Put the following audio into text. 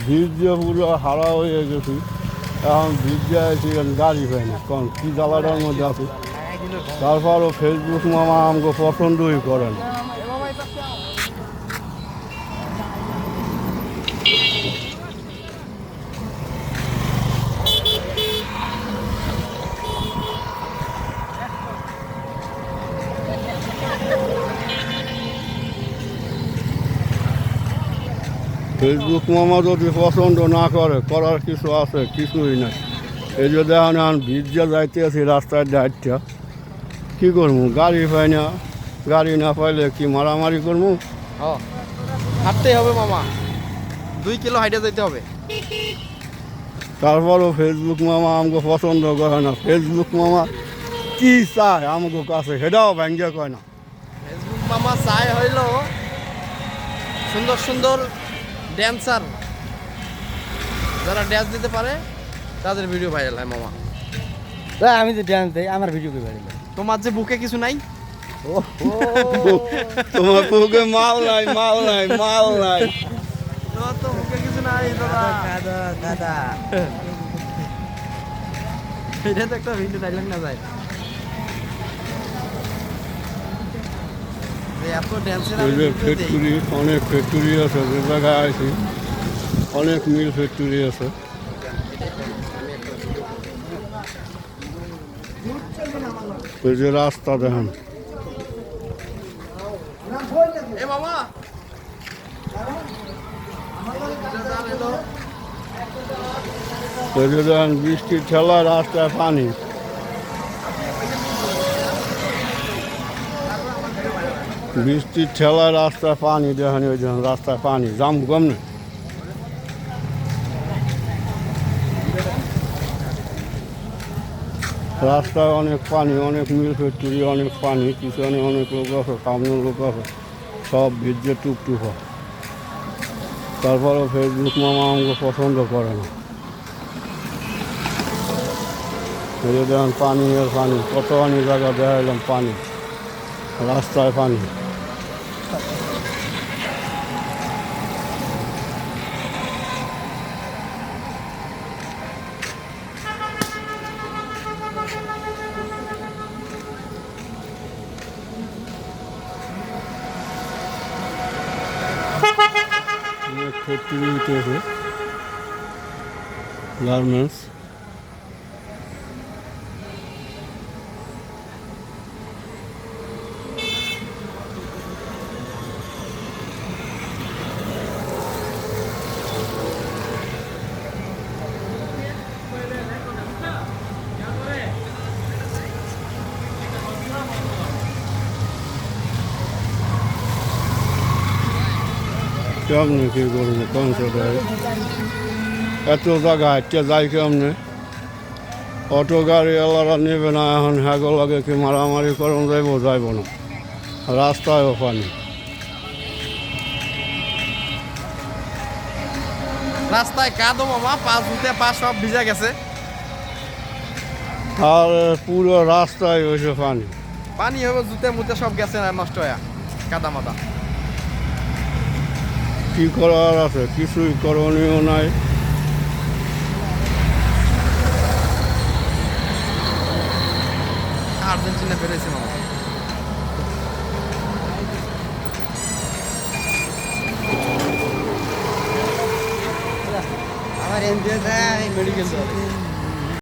ভিজে পুরো হারা হয়ে গেছি। এখন ভিজে আছি, গাড়ি পাই না, কারণ কী জ্বালাটার মধ্যে আছি। তারপরও ফেসবুক মামা আমাকে পছন্দই করে না। ফেসবুক মামা যদি পছন্দ না করে, করার কিছু আছে? কিছুই নাই। এই যে দেখেন এখন ভিজে যাইতে আছি রাস্তায় দায়িত্বটা, কী করবো? গাড়ি পাই না, গাড়ি না পাইলে কি মারামারি করবো? হাঁটতেই হবে মামা, 2 কিলো হাইটে যেতে হবে। তারপরও ফেসবুক মামা আমাকে পছন্দ করে না। ফেসবুক মামা কি চায় আমাকে কাছে সেটাও ব্যাঙ্গে কয় না। ফেসবুক মামা চাই হইল সুন্দর সুন্দর ড্যান্সার, যারা ড্যান্স দিতে পারে তাদের ভিডিও ভাইরাল হয় মামা। আমি তো ড্যান্স দেই, আমার ভিডিও কে ভাইরাল? তোমার যে বুকে কিছু নাই? তোমার বুকে মাল নাই, মাল নাই, মাল নাই। তোমার তো বুকে কিছু নাই দাদা। দাদা এটা তো একটা ভিডিও ডাইলগ না যায় যে এত ড্যান্সের আমি ভিডিও দেই। ফ্যাক্টরি, অনেক ফ্যাক্টরি আছে যে জায়গায় আছি, অনেক মিল ফ্যাক্টরি আছে। এই যে রাস্তা দেখেন, এ মামা এই যে দেখেন বৃষ্টির ঠেলা, রাস্তায় পানি। বৃষ্টির ঠেলায় রাস্তায় পানি দেখেন, ওই দেখেন রাস্তায় পানি, জাম কম নেই। রাস্তায় অনেক পানি, অনেক মিল ফ্যাক্টরি, অনেক পানি, পিছনে অনেক লোক আছে, সামনে লোক আছে, সব ভিজে টুকটুক হয়। তারপরেও ফেসবুক মামা আমাকে পছন্দ করে না। এই যে দেখেন পানি আর পানি, কত পানি জায়গা দেখাইলাম পানি, রাস্তায় পানি। ফ্যাক্টরি উঠেছে, গার্মেন্টস। কেমনে কী করবো? কনসার্ট এত জায়গা হাঁটতে যাই কেমনে? অটো গাড়ি এলারা নেবে না এখন, হ্যাগো লাগে কি মারামারি করুন, যাইব না, রাস্তায়ও পানি। রাস্তায় কাদো মামা, পা ধুতে পা সব ভিজে গেছে। আর পুরো রাস্তায় হয়েছে পানি। পানি হবে, জুতে মুতে সব গেছে না, নষ্ট হয়ে কাদা মাদা। কী করার আছে? কিছুই করণীয় নাই। আর্জেন্টিনা বেরোয়েছে মামা। আমার এমবিএস মেডিকেল